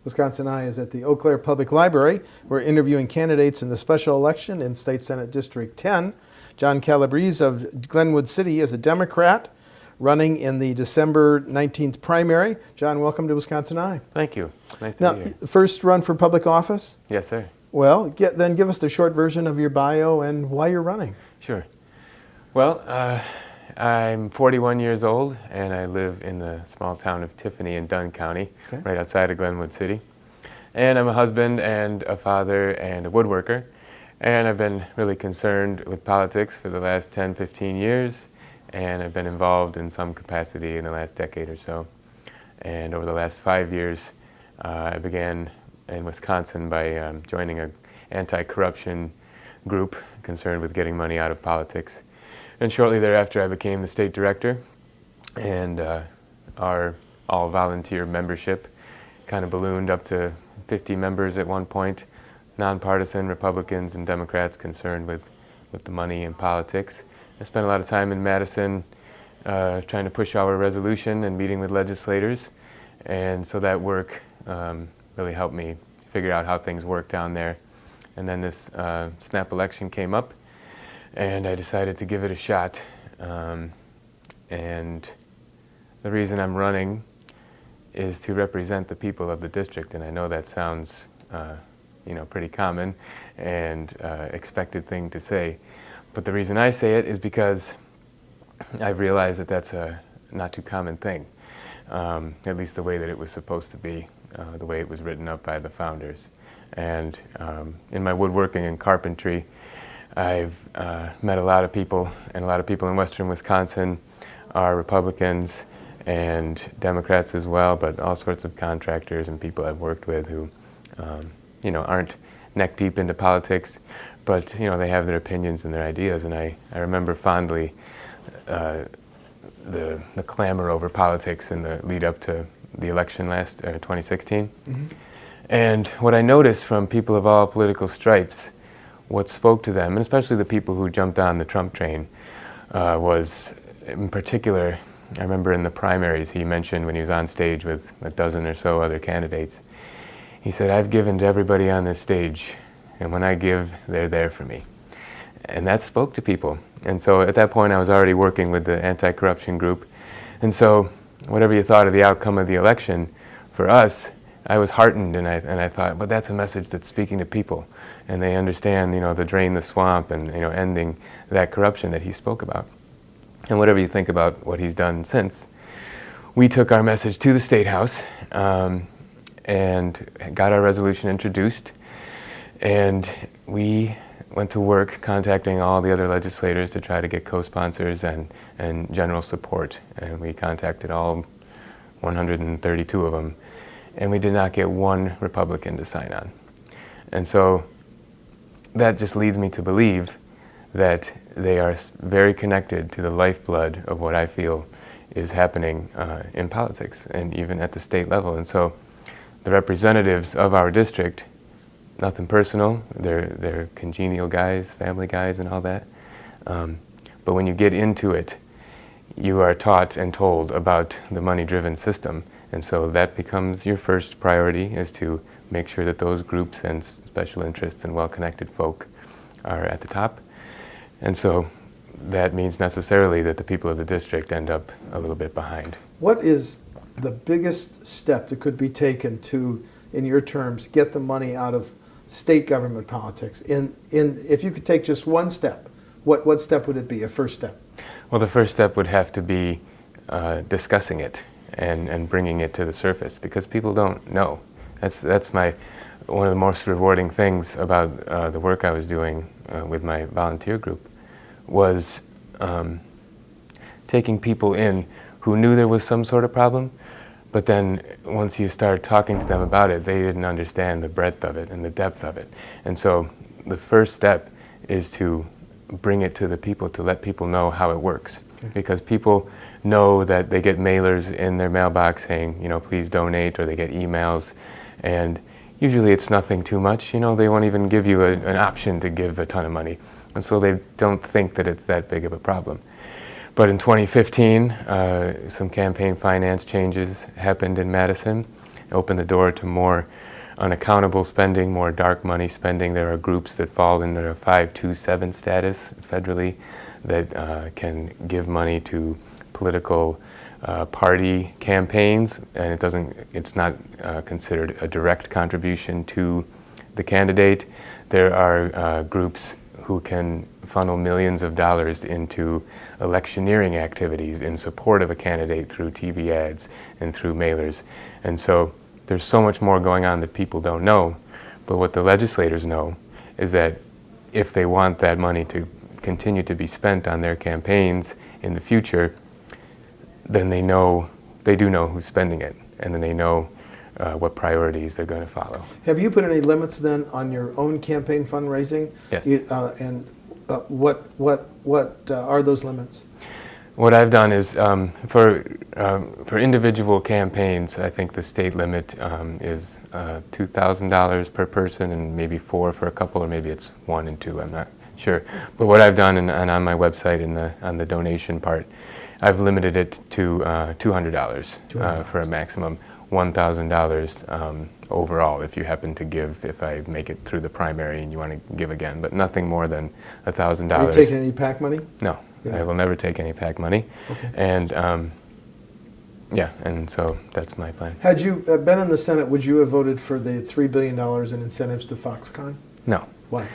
WisconsinEye is at the Eau Claire Public Library. We're interviewing candidates in the special election in State Senate District 10. John Calabrese of Glenwood City is a Democrat running in the December 19th primary. John, welcome to WisconsinEye. Thank you. Nice to be here. First run for public office? Yes, sir. Well, then give us the short version of your bio and why you're running. Sure. Well, I'm 41 years old, and I live in the small town of Tiffany in Dunn County, right outside of Glenwood City. And I'm a husband and a father and a woodworker. And I've been really concerned with politics for the last 10, 15 years. And I've been involved in some capacity in the last decade or so. And over the last 5 years, I began in Wisconsin by joining an anti-corruption group concerned with getting money out of politics. And shortly thereafter, I became the state director, and our all-volunteer membership kind of ballooned up to 50 members at one point, nonpartisan Republicans and Democrats concerned with the money in politics. I spent a lot of time in Madison trying to push our resolution and meeting with legislators, and so that work really helped me figure out how things work down there. And then this snap election came up, and I decided to give it a shot. And the reason I'm running is to represent the people of the district, and I know that sounds pretty common and expected thing to say. But the reason I say it is because I've realized that that's a not too common thing, at least the way that it was supposed to be, the way it was written up by the founders. And in my woodworking and carpentry, I've met a lot of people, and a lot of people in western Wisconsin are Republicans and Democrats as well, but all sorts of contractors and people I've worked with who aren't neck deep into politics, but they have their opinions and their ideas. And I remember fondly the clamor over politics in the lead up to the election last 2016. Mm-hmm. And what I noticed from people of all political stripes, what spoke to them, and especially the people who jumped on the Trump train, was, in particular, I remember in the primaries he mentioned when he was on stage with a dozen or so other candidates, he said, "I've given to everybody on this stage, and when I give, they're there for me." And that spoke to people. And so at that point I was already working with the anti-corruption group. And so whatever you thought of the outcome of the election, for us, I was heartened, and I thought, well, that's a message that's speaking to people, and they understand, the drain the swamp and ending that corruption that he spoke about. And whatever you think about what he's done since, we took our message to the State House and got our resolution introduced, and we went to work contacting all the other legislators to try to get co-sponsors and general support, and we contacted all 132 of them. And we did not get one Republican to sign on. And so that just leads me to believe that they are very connected to the lifeblood of what I feel is happening in politics and even at the state level. And so the representatives of our district, nothing personal, they're congenial guys, family guys and all that. But when you get into it, you are taught and told about the money-driven system. And so that becomes your first priority, is to make sure that those groups and special interests and well-connected folk are at the top. And so that means necessarily that the people of the district end up a little bit behind. What is the biggest step that could be taken to, in your terms, get the money out of state government politics? If you could take just one step, what step would it be, a first step? Well, the first step would have to be discussing it and bringing it to the surface, because people don't know. That's one of the most rewarding things about the work I was doing with my volunteer group, was taking people in who knew there was some sort of problem, but then once you start talking to them about it, they didn't understand the breadth of it and the depth of it. And so the first step is to bring it to the people, to let people know how it works. Because people know that they get mailers in their mailbox saying, please donate, or they get emails, and usually it's nothing too much. They won't even give you an option to give a ton of money, and so they don't think that it's that big of a problem. But in 2015, some campaign finance changes happened in Madison, open the door to more unaccountable spending, more dark money spending. There are groups that fall in the 527 status federally that can give money to political party campaigns, and it's not considered a direct contribution to the candidate. There are groups who can funnel millions of dollars into electioneering activities in support of a candidate through TV ads and through mailers. And so there's so much more going on that people don't know, but what the legislators know is that if they want that money to continue to be spent on their campaigns in the future, then they do know who's spending it, and then they know what priorities they're going to follow. Have you put any limits then on your own campaign fundraising? Yes. And what are those limits? What I've done is for individual campaigns, I think the state limit is $2,000 per person, and maybe $4,000 for a couple, or maybe it's $1,000 and $2,000. I'm not sure. But what I've done, and on my website on the donation part, I've limited it to $200 for a maximum, $1,000 overall if you happen to give, if I make it through the primary and you want to give again, but nothing more than $1,000. Are you taking any PAC money? No, I will never take any PAC money. Okay. And yeah, and so that's my plan. Had you been in the Senate, would you have voted for the $3 billion in incentives to Foxconn? No. Why?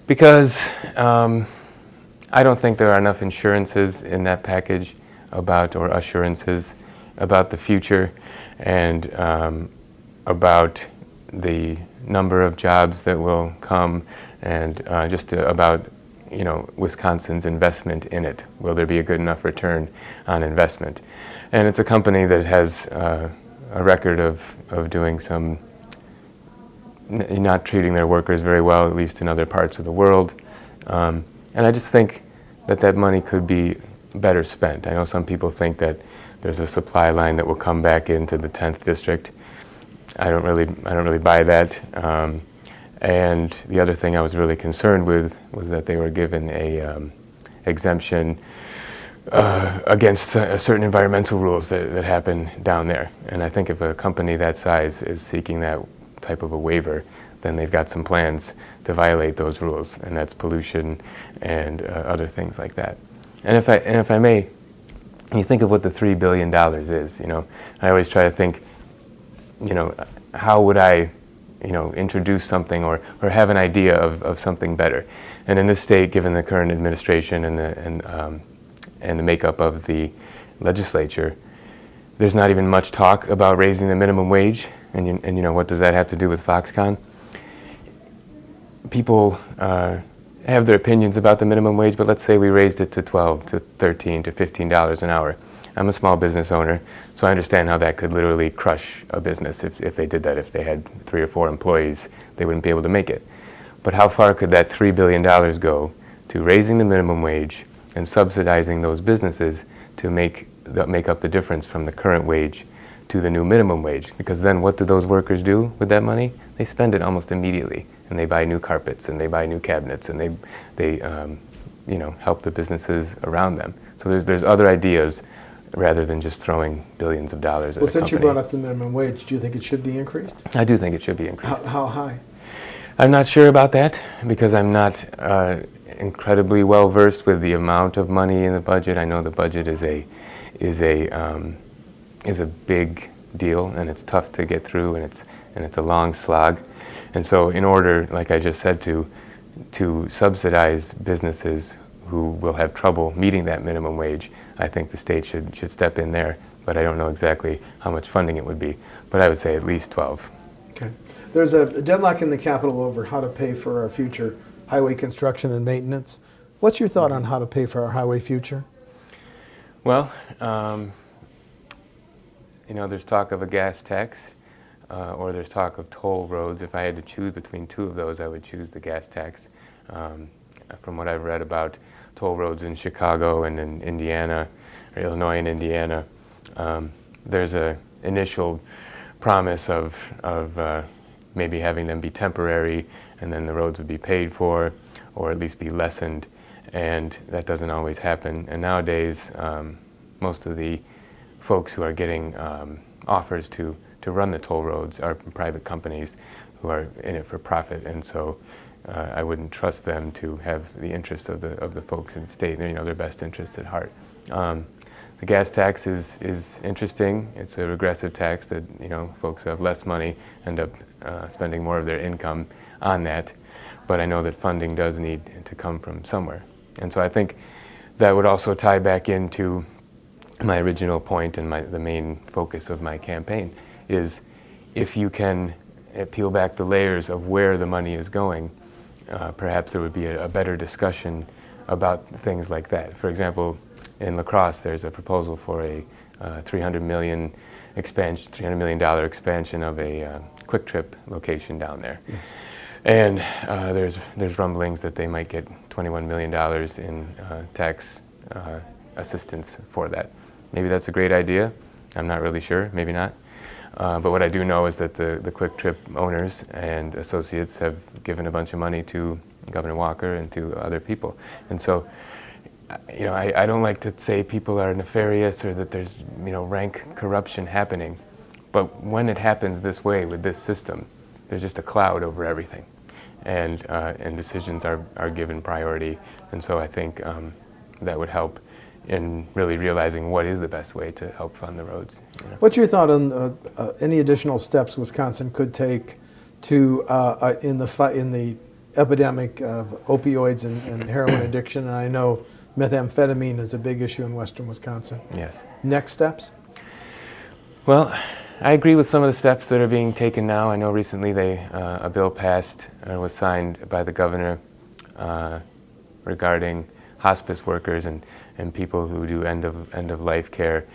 Because I don't think there are enough insurances in that package or assurances about the future and about the number of jobs that will come, and about Wisconsin's investment in it. Will there be a good enough return on investment? And it's a company that has a record of doing some, not treating their workers very well, at least in other parts of the world. And I just think that money could be better spent. I know some people think that there's a supply line that will come back into the 10th district. I don't really buy that. And the other thing I was really concerned with was that they were given a exemption against certain environmental rules that happen down there. And I think if a company that size is seeking that type of a waiver, then they've got some plans to violate those rules, and that's pollution and other things like that. And if I may, you think of what the $3 billion is. I always try to think, how would I, introduce something or have an idea of something better. And in this state, given the current administration and the makeup of the legislature, there's not even much talk about raising the minimum wage. And what does that have to do with Foxconn? People have their opinions about the minimum wage, but let's say we raised it to $12 to $13 to $15 an hour. I'm a small business owner, so I understand how that could literally crush a business if they did that. If they had 3 or 4 employees, they wouldn't be able to make it. But how far could that $3 billion go to raising the minimum wage and subsidizing those businesses to make up the difference from the current wage to the new minimum wage? Because then what do those workers do with that money? They spend it almost immediately, and they buy new carpets, and they buy new cabinets, and they help the businesses around them. So there's other ideas rather than just throwing billions of dollars at a company. Well, since you brought up the minimum wage, do you think it should be increased? I do think it should be increased. How high? I'm not sure about that because I'm not incredibly well versed with the amount of money in the budget. I know the budget is a big deal, and it's tough to get through, and it's a long slog. And so in order, like I just said, to subsidize businesses who will have trouble meeting that minimum wage, I think the state should step in there, but I don't know exactly how much funding it would be. But I would say at least 12. Okay. There's a deadlock in the Capitol over how to pay for our future highway construction and maintenance. What's your thought on how to pay for our highway future? Well, there's talk of a gas tax, or there's talk of toll roads. If I had to choose between two of those, I would choose the gas tax. From what I've read about toll roads in Chicago and in Indiana, or Illinois and Indiana, there's an initial promise of maybe having them be temporary, and then the roads would be paid for, or at least be lessened, and that doesn't always happen. And nowadays, most of the folks who are getting offers to run the toll roads are private companies who are in it for profit, and so I wouldn't trust them to have the interests of the folks in the state, their best interests at heart. The gas tax is interesting. It's a regressive tax that folks who have less money end up spending more of their income on that. But I know that funding does need to come from somewhere, and so I think that would also tie back into my original point and the main focus of my campaign is if you can peel back the layers of where the money is going, perhaps there would be a better discussion about things like that. For example, in La Crosse, there's a proposal for a $300 million expansion of a Quick Trip location down there. Yes. And there's rumblings that they might get $21 million in tax assistance for that. Maybe that's a great idea. I'm not really sure. Maybe not. But what I do know is that the Quick Trip owners and associates have given a bunch of money to Governor Walker and to other people. And so, I don't like to say people are nefarious or that there's, rank corruption happening. But when it happens this way with this system, there's just a cloud over everything. And decisions are given priority. And so I think that would help in really realizing what is the best way to help fund the roads. What's your thought on any additional steps Wisconsin could take to in the epidemic of opioids and heroin addiction? And I know methamphetamine is a big issue in western Wisconsin. Yes. Next steps? Well, I agree with some of the steps that are being taken now. I know recently a bill passed and was signed by the governor regarding hospice workers and people who do end of life care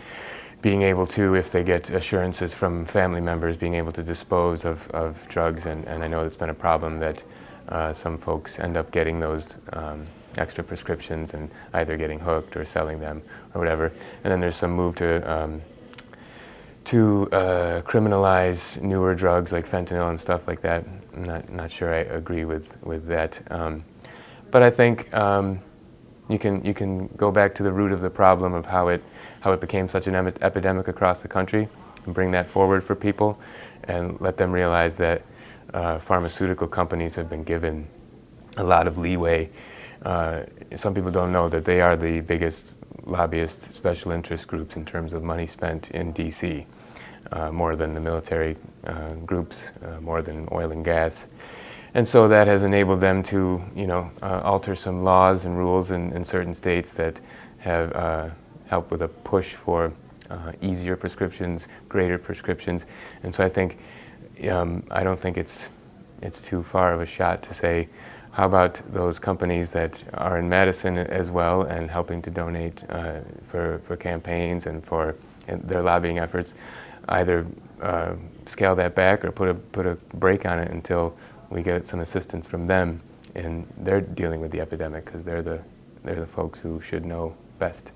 being able to, if they get assurances from family members, being able to dispose of drugs. And I know it's been a problem that some folks end up getting those extra prescriptions and either getting hooked or selling them or whatever. And then there's some move to criminalize newer drugs like fentanyl and stuff like that. I'm not sure I agree with that. But I think you can go back to the root of the problem of how it became such an epidemic across the country and bring that forward for people and let them realize that pharmaceutical companies have been given a lot of leeway. Some people don't know that they are the biggest lobbyist special interest groups in terms of money spent in DC, more than the military groups, more than oil and gas. And so that has enabled them to, alter some laws and rules in certain states that have helped with a push for easier prescriptions, greater prescriptions. And so I think, I don't think it's too far of a shot to say, how about those companies that are in Madison as well and helping to donate for campaigns and for their lobbying efforts, either scale that back or put a break on it until we get some assistance from them, and they're dealing with the epidemic because they're the folks who should know best.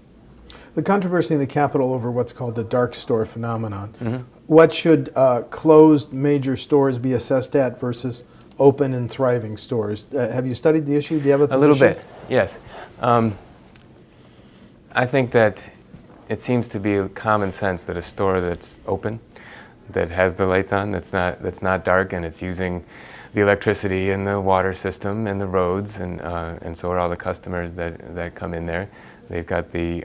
The controversy in the Capitol over what's called the dark store phenomenon. Mm-hmm. What should closed major stores be assessed at versus open and thriving stores? Have you studied the issue? Do you have a position? A little bit, yes. I think that it seems to be common sense that a store that's open, that has the lights on, that's not dark, and it's using the electricity and the water system and the roads, and so are all the customers that come in there. They've got the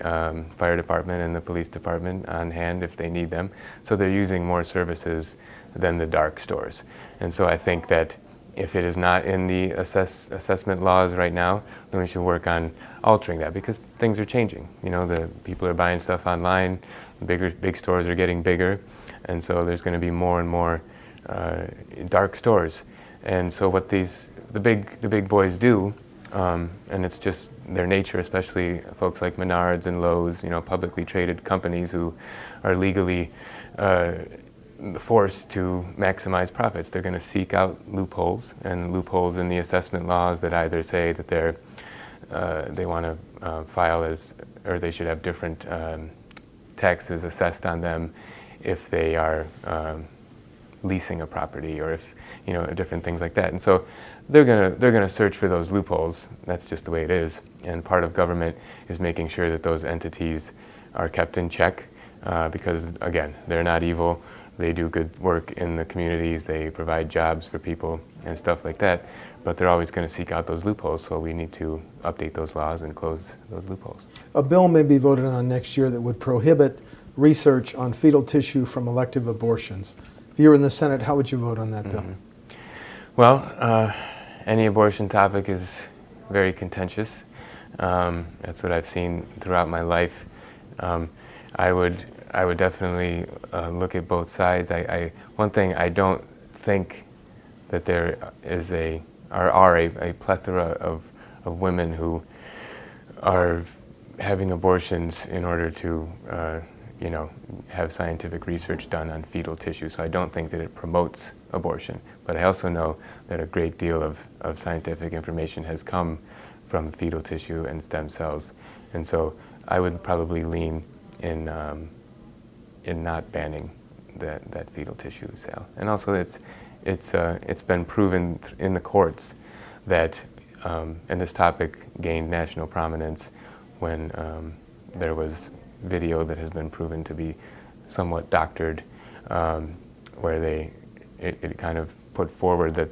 fire department and the police department on hand if they need them. So they're using more services than the dark stores. And so I think that if it is not in the assessment laws right now, then we should work on altering that because things are changing. The people are buying stuff online, big stores are getting bigger, and so there's going to be more and more dark stores. And so what the big boys do, and it's just their nature, especially folks like Menards and Lowe's, publicly traded companies who are legally forced to maximize profits. They're going to seek out loopholes, and loopholes in the assessment laws that either say that they want to file as, or they should have different taxes assessed on them if they are leasing a property, or if different things like that. And so they're gonna search for those loopholes. That's just the way it is. And part of government is making sure that those entities are kept in check, because again, they're not evil, they do good work in the communities, they provide jobs for people and stuff like that, but they're always going to seek out those loopholes, so we need to update those laws and close those loopholes. A bill may be voted on next year that would prohibit research on fetal tissue from elective abortions. If you were in the Senate, how would you vote on that bill? Well, any abortion topic is very contentious. That's what I've seen throughout my life. I would definitely look at both sides. One thing, I don't think that there is a plethora of women who are having abortions in order to have scientific research done on fetal tissue. So I don't think that it promotes abortion. But I also know that a great deal of scientific information has come from fetal tissue and stem cells. And so I would probably lean in not banning that fetal tissue sale. And also it's been proven in the courts that, and this topic gained national prominence when there was video that has been proven to be somewhat doctored, where it kind of put forward that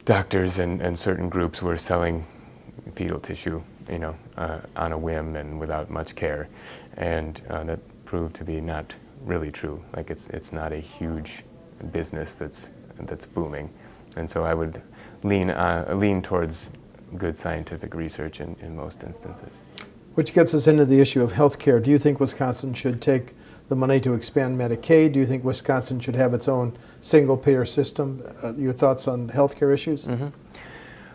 doctors and certain groups were selling fetal tissue, on a whim and without much care, and that proved to be not really true. Like it's not a huge business that's booming, and so I would lean towards good scientific research in most instances. Which gets us into the issue of health care. Do you think Wisconsin should take the money to expand Medicaid? Do you think Wisconsin should have its own single-payer system? Your thoughts on health care issues? Mm-hmm.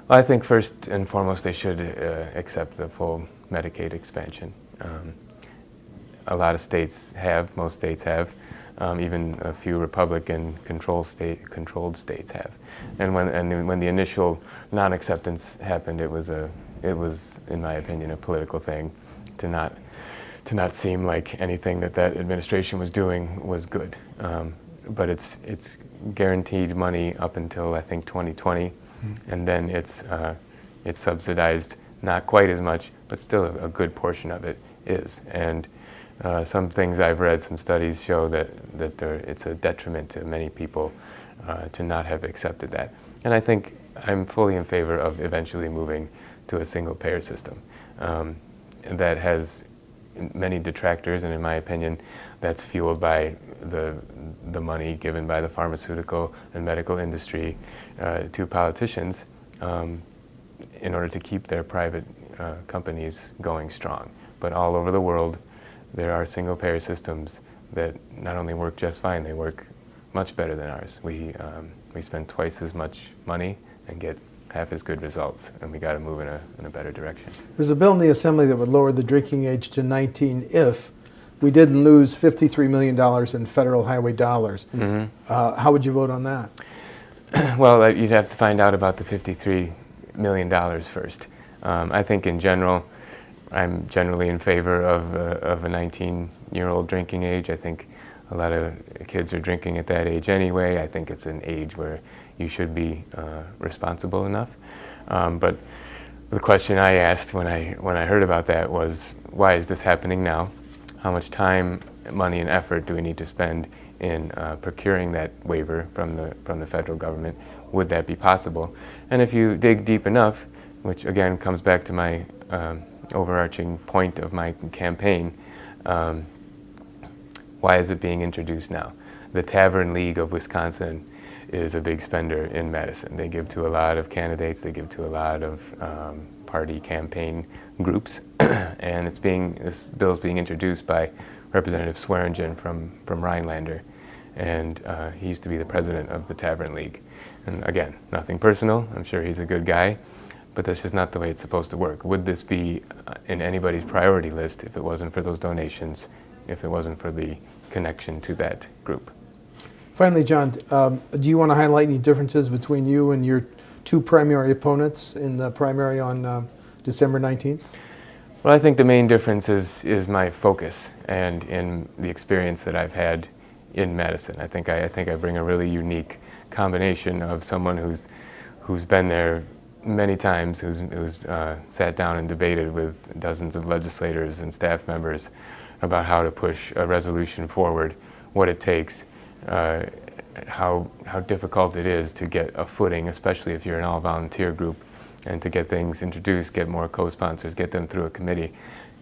Well, I think first and foremost they should accept the full Medicaid expansion. A lot of states have, most states have, even a few Republican-controlled states have. And when the initial non-acceptance happened, it was, in my opinion, a political thing to not seem like anything that administration was doing was good. But it's guaranteed money up until I think 2020, and then it's subsidized, not quite as much, but still a good portion of it is. And some things I've read, some studies show that it's a detriment to many people to not have accepted that. And I think I'm fully in favor of eventually moving to a single-payer system that has many detractors, and in my opinion, that's fueled by the money given by the pharmaceutical and medical industry to politicians in order to keep their private companies going strong. But all over the world, there are single-payer systems that not only work just fine, they work much better than ours. We spend twice as much money and get half as good results, and we got to move in a better direction. There's a bill in the Assembly that would lower the drinking age to 19 if we didn't lose $53 million in federal highway dollars. Mm-hmm. How would you vote on that? Well, you'd have to find out about the $53 million first. I think in general, I'm generally in favor of a 19-year-old drinking age. I think a lot of kids are drinking at that age anyway. I think it's an age where you should be responsible enough. But the question I asked when I heard about that was, why is this happening now? How much time, money, and effort do we need to spend in procuring that waiver from the federal government? Would that be possible? And if you dig deep enough, which again comes back to my overarching point of my campaign, why is it being introduced now? The Tavern League of Wisconsin is a big spender in Madison. They give to a lot of candidates, they give to a lot of party campaign groups, and this bill is being introduced by Representative Swearingen from Rhinelander, and he used to be the president of the Tavern League. And again, nothing personal, I'm sure he's a good guy, but that's just not the way it's supposed to work. Would this be in anybody's priority list if it wasn't for those donations, if it wasn't for the connection to that group? Finally, John, do you want to highlight any differences between you and your two primary opponents in the primary on December 19th? Well, I think the main difference is my focus and in the experience that I've had in Madison. I think I bring a really unique combination of someone who's been there many times, who's sat down and debated with dozens of legislators and staff members about how to push a resolution forward, what it takes, how difficult it is to get a footing, especially if you're an all-volunteer group, and to get things introduced, get more co-sponsors, get them through a committee.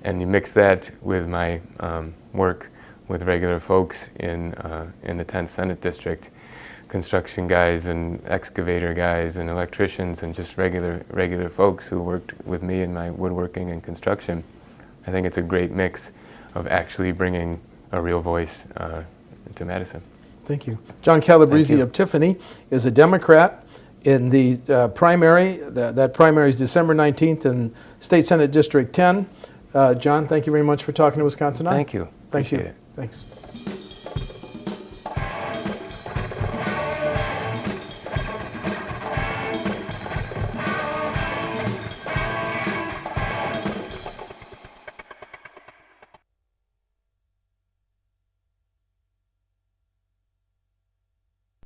And you mix that with my work with regular folks in the 10th Senate District, construction guys and excavator guys and electricians and just regular folks who worked with me in my woodworking and construction. I think it's a great mix of actually bringing a real voice to Madison. Thank you. John Calabrese of Tiffany is a Democrat in the primary. That primary is December 19th in State Senate District 10. John, thank you very much for talking to WisconsinEye. Thank you. Thank you. Appreciate it. Thanks.